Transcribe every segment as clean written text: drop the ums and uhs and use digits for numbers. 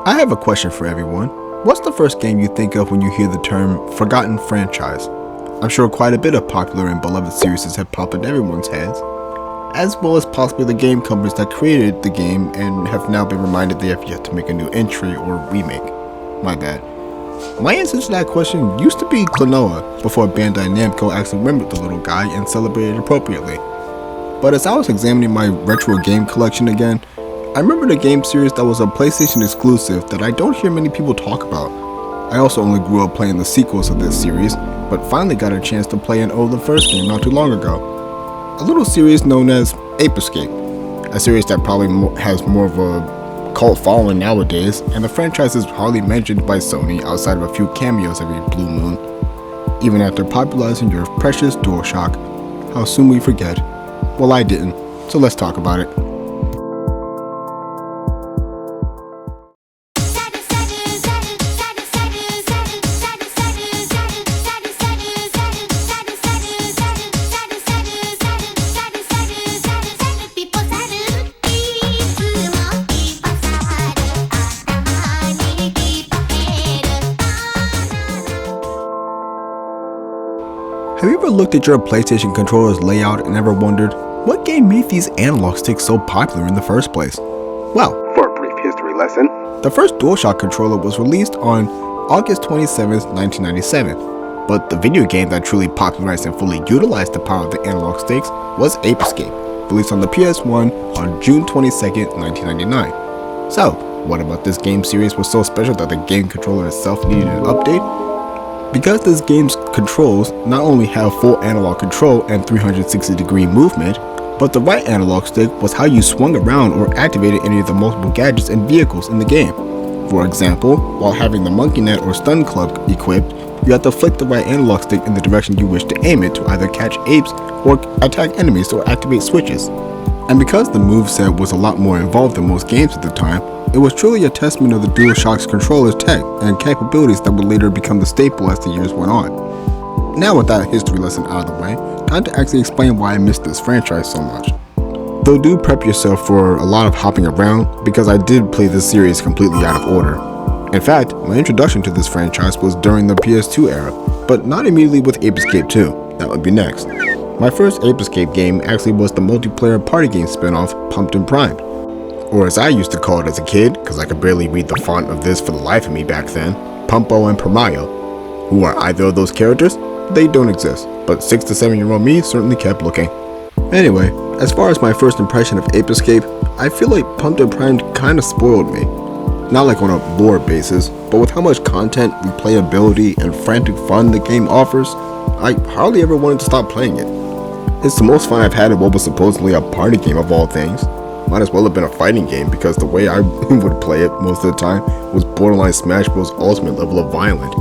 I have a question for everyone. What's the first game you think of when you hear the term forgotten franchise? I'm sure quite a bit of popular and beloved series have popped in everyone's heads, as well as possibly the game companies that created the game and have now been reminded they have yet to make a new entry or remake. My bad. My answer to that question used to be Klonoa, before Bandai Namco actually remembered the little guy and celebrated appropriately. But as I was examining my retro game collection again, I remembered a game series that was a PlayStation exclusive that I don't hear many people talk about. I also only grew up playing the sequels of this series, but finally got a chance to play and own the first game not too long ago. A little series known as Ape Escape, a series that probably has more of a cult following nowadays, and the franchise is hardly mentioned by Sony outside of a few cameos every blue moon. Even after popularizing your precious DualShock, how soon we forget. Well, I didn't, so let's talk about it. Have you ever looked at your PlayStation controller's layout and ever wondered, what game made these analog sticks so popular in the first place? Well, for a brief history lesson, the first DualShock controller was released on August 27, 1997, but the video game that truly popularized and fully utilized the power of the analog sticks was Ape Escape, released on the PS1 on June 22, 1999. So, what about this game series was so special that the game controller itself needed an update? Because this game's controls not only have full analog control and 360-degree movement, but the right analog stick was how you swung around or activated any of the multiple gadgets and vehicles in the game. For example, while having the monkey net or stun club equipped, you have to flick the right analog stick in the direction you wish to aim it to either catch apes or attack enemies or activate switches. And because the moveset was a lot more involved than most games at the time, it was truly a testament of the DualShock's controller's tech and capabilities that would later become the staple as the years went on. Now with that history lesson out of the way, time to actually explain why I missed this franchise so much. Though do prep yourself for a lot of hopping around, because I did play this series completely out of order. In fact, my introduction to this franchise was during the PS2 era, but not immediately with Ape Escape 2, that would be next. My first Ape Escape game actually was the multiplayer party game spin-off Pumped and Primed, or as I used to call it as a kid, because I could barely read the font of this for the life of me back then, Pumpo and Primayo. Who are either of those characters? They don't exist, but 6 to 7 year old me certainly kept looking. Anyway, as far as my first impression of Ape Escape, I feel like Pumped and Primed kinda spoiled me. Not like on a lore basis, but with how much content, replayability, and frantic fun the game offers, I hardly ever wanted to stop playing it. It's the most fun I've had in what was supposedly a party game of all things. Might as well have been a fighting game because the way I would play it most of the time was borderline Smash Bros. Ultimate level of violent.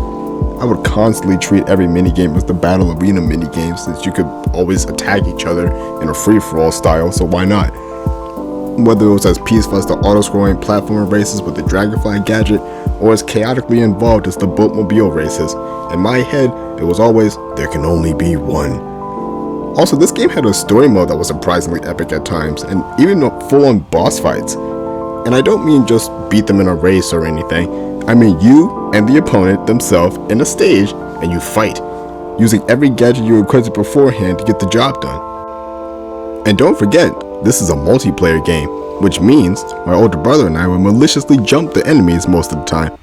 I would constantly treat every minigame as the battle arena minigame since you could always attack each other in a free-for-all style, so why not? Whether it was as peaceful as the auto-scrolling platformer races with the Dragonfly gadget, or as chaotically involved as the Boatmobile races, in my head it was always, there can only be one. Also, this game had a story mode that was surprisingly epic at times, and even full-on boss fights. And I don't mean just beat them in a race or anything, I mean you and the opponent themselves in a stage, and you fight, using every gadget you requested beforehand to get the job done. And don't forget, this is a multiplayer game, which means my older brother and I would maliciously jump the enemies most of the time.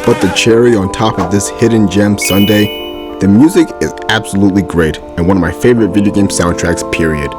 But the cherry on top of this hidden gem sundae, the music is absolutely great and one of my favorite video game soundtracks, period.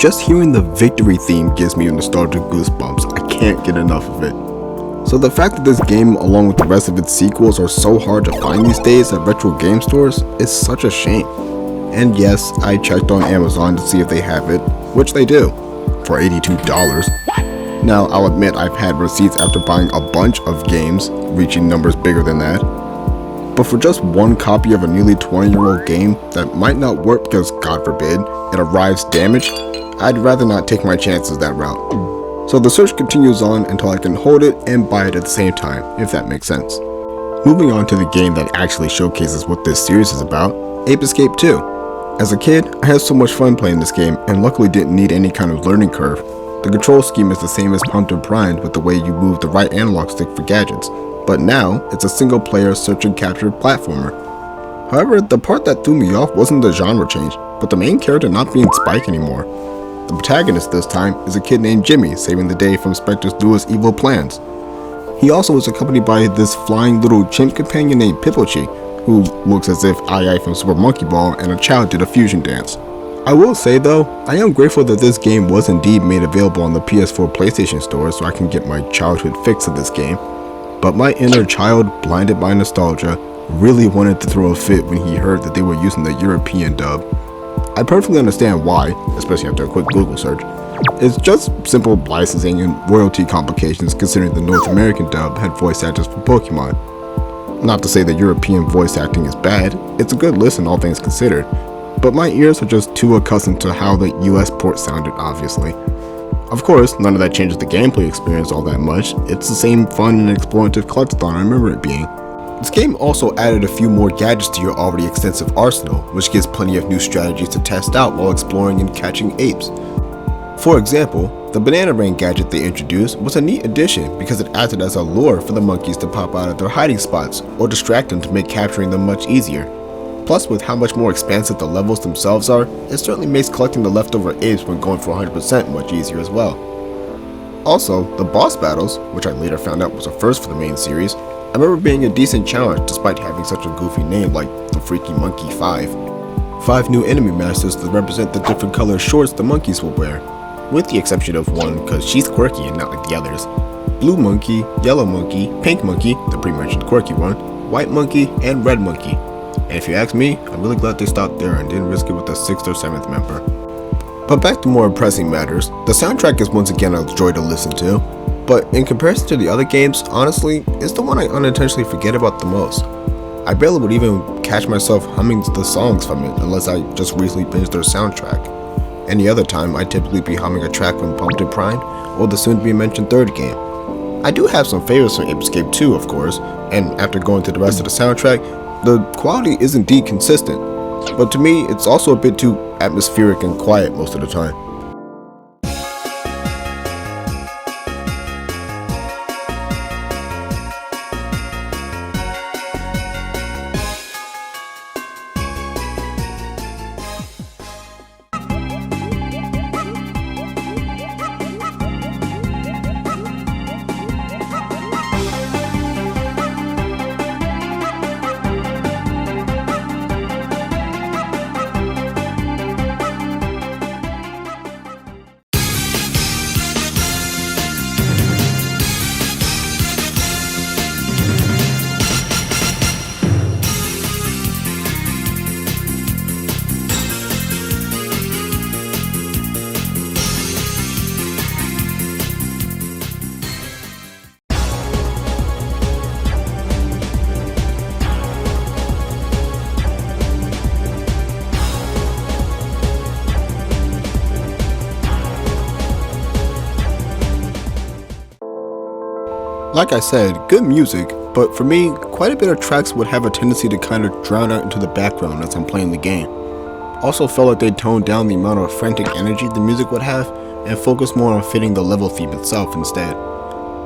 Just hearing the victory theme gives me nostalgic goosebumps. I can't get enough of it. So the fact that this game, along with the rest of its sequels, are so hard to find these days at retro game stores is such a shame. And yes, I checked on Amazon to see if they have it, which they do, for $82. Now, I'll admit I've had receipts after buying a bunch of games, reaching numbers bigger than that. But for just one copy of a nearly 20-year-old game that might not work because, God forbid, it arrives damaged, I'd rather not take my chances that route. So the search continues on until I can hold it and buy it at the same time, if that makes sense. Moving on to the game that actually showcases what this series is about, Ape Escape 2. As a kid, I had so much fun playing this game and luckily didn't need any kind of learning curve. The control scheme is the same as Pumped and Primed with the way you move the right analog stick for gadgets, but now it's a single player search and capture platformer. However, the part that threw me off wasn't the genre change, but the main character not being Spike anymore. The protagonist this time is a kid named Jimmy saving the day from Spectre's newest evil plans. He also is accompanied by this flying little chimp companion named Pipochi, who looks as if Ai from Super Monkey Ball and a child did a fusion dance. I will say though, I am grateful that this game was indeed made available on the PS4 PlayStation Store so I can get my childhood fix of this game, but my inner child, blinded by nostalgia, really wanted to throw a fit when he heard that they were using the European dub. I perfectly understand why, especially after a quick Google search. It's just simple licensing and royalty complications considering the North American dub had voice actors for Pokemon. Not to say that European voice acting is bad, it's a good listen all things considered, but my ears are just too accustomed to how the US port sounded obviously. Of course, none of that changes the gameplay experience all that much, it's the same fun and explorative collectathon I remember it being. This game also added a few more gadgets to your already extensive arsenal, which gives plenty of new strategies to test out while exploring and catching apes. For example, the Banana Rain gadget they introduced was a neat addition because it acted as a lure for the monkeys to pop out of their hiding spots or distract them to make capturing them much easier. Plus, with how much more expansive the levels themselves are, it certainly makes collecting the leftover apes when going for 100% much easier as well. Also, the boss battles, which I later found out was a first for the main series, I remember being a decent challenge despite having such a goofy name like the Freaky Monkey 5. 5 new enemy masters that represent the different color shorts the monkeys will wear, with the exception of one because she's quirky and not like the others. Blue Monkey, Yellow Monkey, Pink Monkey, the pre-mentioned quirky one, White Monkey, and Red Monkey. And if you ask me, I'm really glad they stopped there and didn't risk it with a 6th or 7th member. But back to more pressing matters, the soundtrack is once again a joy to listen to, but in comparison to the other games, honestly, it's the one I unintentionally forget about the most. I barely would even catch myself humming the songs from it unless I just recently binged their soundtrack. Any other time, I'd typically be humming a track from Pumped and Primed or the soon-to-be-mentioned third game. I do have some favorites from Ape Escape 2, of course, and after going through the rest of the soundtrack, the quality is indeed consistent, but to me, it's also a bit too atmospheric and quiet most of the time. Like I said, good music, but for me, quite a bit of tracks would have a tendency to kind of drown out into the background as I'm playing the game. Also felt like they toned down the amount of frantic energy the music would have and focused more on fitting the level theme itself instead.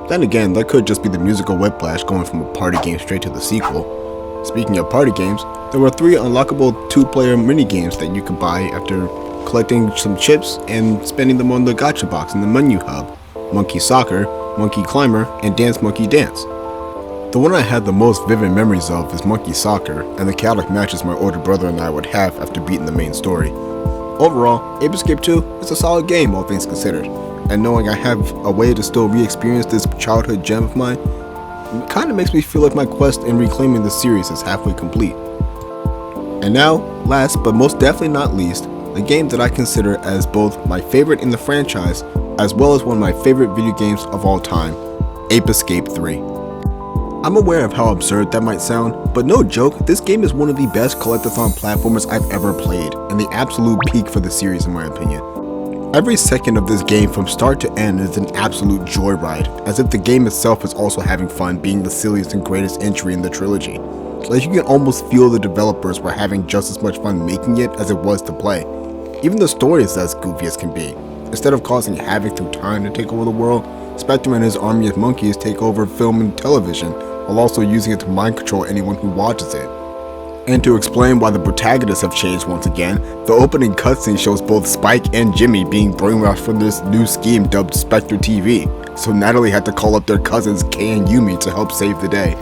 Then again, that could just be the musical whiplash going from a party game straight to the sequel. Speaking of party games, there were 3 unlockable 2-player mini-games that you could buy after collecting some chips and spending them on the gacha box in the menu hub: Monkey Soccer, Monkey Climber, and Dance Monkey Dance. The one I had the most vivid memories of is Monkey Soccer and the chaotic matches my older brother and I would have after beating the main story. Overall, Ape Escape 2 is a solid game, all things considered, and knowing I have a way to still re-experience this childhood gem of mine, it kind of makes me feel like my quest in reclaiming the series is halfway complete. And now, last but most definitely not least, the game that I consider as both my favorite in the franchise, as well as one of my favorite video games of all time, Ape Escape 3. I'm aware of how absurd that might sound, but no joke, this game is one of the best collectathon platformers I've ever played, and the absolute peak for the series in my opinion. Every second of this game from start to end is an absolute joyride, as if the game itself is also having fun being the silliest and greatest entry in the trilogy. So you can almost feel the developers were having just as much fun making it as it was to play. Even the story is as goofy as can be. Instead of causing havoc through time to take over the world, Spectre and his army of monkeys take over film and television, while also using it to mind control anyone who watches it. And to explain why the protagonists have changed once again, the opening cutscene shows both Spike and Jimmy being brainwashed from this new scheme dubbed Spectre TV, so Natalie had to call up their cousins Kay and Yumi to help save the day.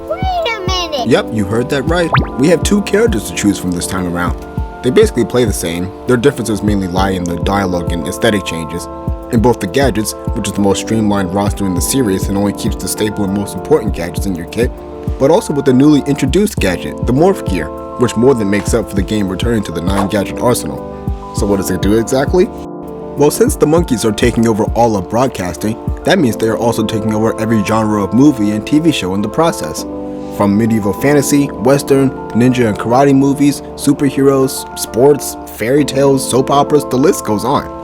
Wait a minute! Yep, you heard that right. We have two characters to choose from this time around. They basically play the same, their differences mainly lie in the dialogue and aesthetic changes. In both the gadgets, which is the most streamlined roster in the series and only keeps the staple and most important gadgets in your kit, but also with the newly introduced gadget, the Morph Gear, which more than makes up for the game returning to the 9-gadget arsenal. So what does it do exactly? Well, since the monkeys are taking over all of broadcasting, that means they are also taking over every genre of movie and TV show in the process. From medieval fantasy, western, ninja and karate movies, superheroes, sports, fairy tales, soap operas, the list goes on.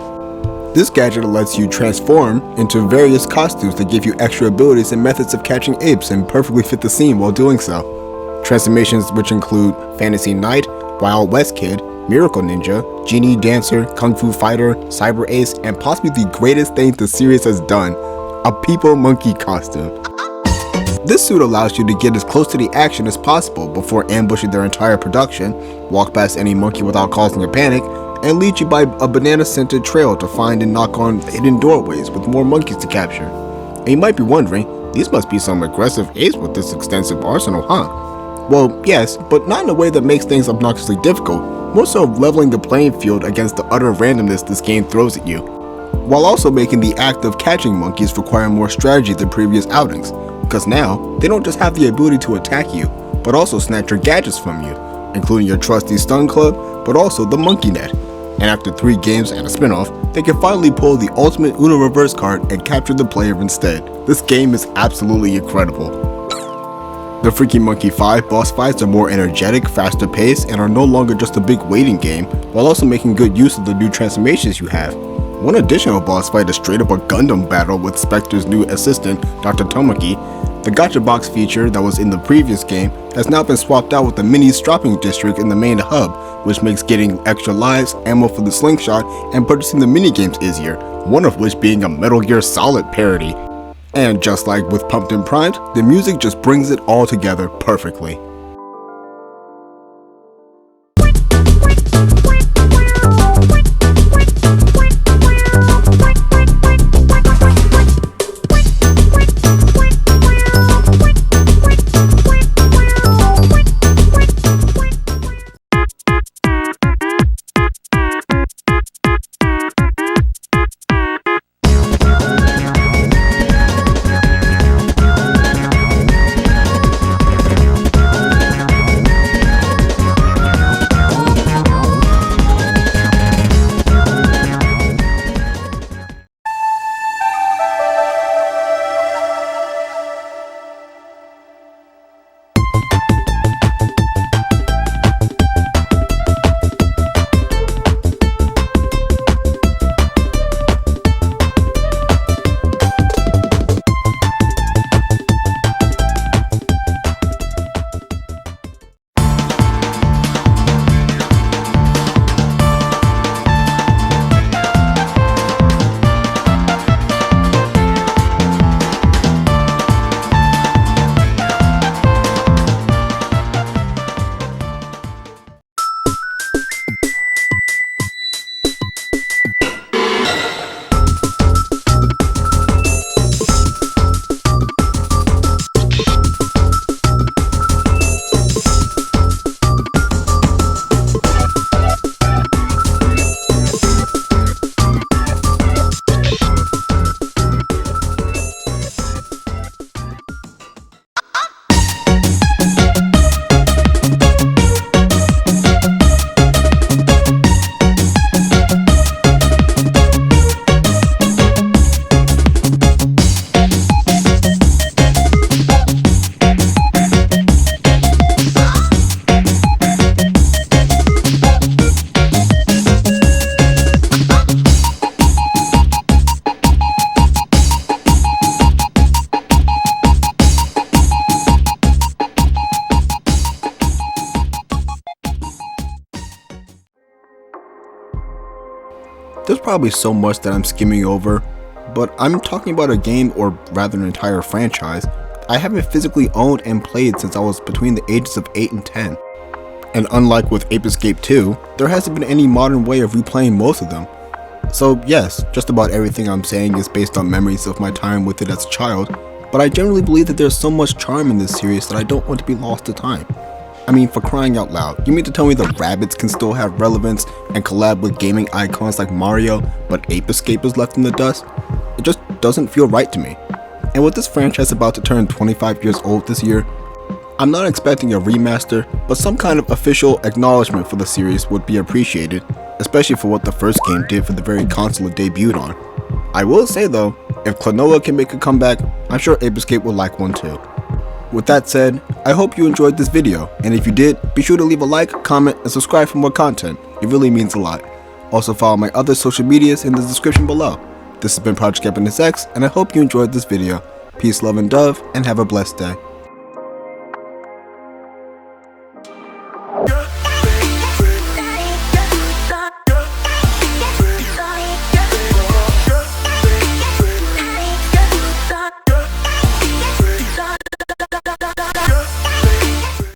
This gadget lets you transform into various costumes that give you extra abilities and methods of catching apes and perfectly fit the scene while doing so. Transformations which include Fantasy Knight, Wild West Kid, Miracle Ninja, Genie Dancer, Kung Fu Fighter, Cyber Ace, and possibly the greatest thing the series has done, a People Monkey costume. This suit allows you to get as close to the action as possible before ambushing their entire production, walk past any monkey without causing a panic, and lead you by a banana-scented trail to find and knock on hidden doorways with more monkeys to capture. And you might be wondering, these must be some aggressive apes with this extensive arsenal, huh? Well, yes, but not in a way that makes things obnoxiously difficult, more so leveling the playing field against the utter randomness this game throws at you, while also making the act of catching monkeys require more strategy than previous outings, because now, they don't just have the ability to attack you, but also snatch your gadgets from you, including your trusty stun club, but also the monkey net. And after 3 games and a spin-off, they can finally pull the ultimate Uno reverse card and capture the player instead. This game is absolutely incredible. The Freaky Monkey 5 boss fights are more energetic, faster paced, and are no longer just a big waiting game, while also making good use of the new transformations you have. One additional boss fight is straight up a Gundam battle with Spectre's new assistant, Dr. Tomoki. The Gacha Box feature that was in the previous game has now been swapped out with the mini shopping district in the main hub, which makes getting extra lives, ammo for the slingshot, and purchasing the minigames easier, one of which being a Metal Gear Solid parody. And just like with Pumped and Primed, the music just brings it all together perfectly. There's probably so much that I'm skimming over, but I'm talking about a game, or rather an entire franchise, I haven't physically owned and played since I was between the ages of 8 and 10. And unlike with Ape Escape 2, there hasn't been any modern way of replaying most of them. So yes, just about everything I'm saying is based on memories of my time with it as a child, but I generally believe that there's so much charm in this series that I don't want to be lost to time. I mean, for crying out loud, you mean to tell me the rabbits can still have relevance and collab with gaming icons like Mario, but Ape Escape is left in the dust? It just doesn't feel right to me. And with this franchise about to turn 25 years old this year, I'm not expecting a remaster, but some kind of official acknowledgement for the series would be appreciated, especially for what the first game did for the very console it debuted on. I will say though, if Klonoa can make a comeback, I'm sure Ape Escape will like one too. With that said, I hope you enjoyed this video, and if you did, be sure to leave a like, comment, and subscribe for more content. It really means a lot. Also follow my other social medias in the description below. This has been Project Happiness X, and I hope you enjoyed this video. Peace, love, and dove, and have a blessed day.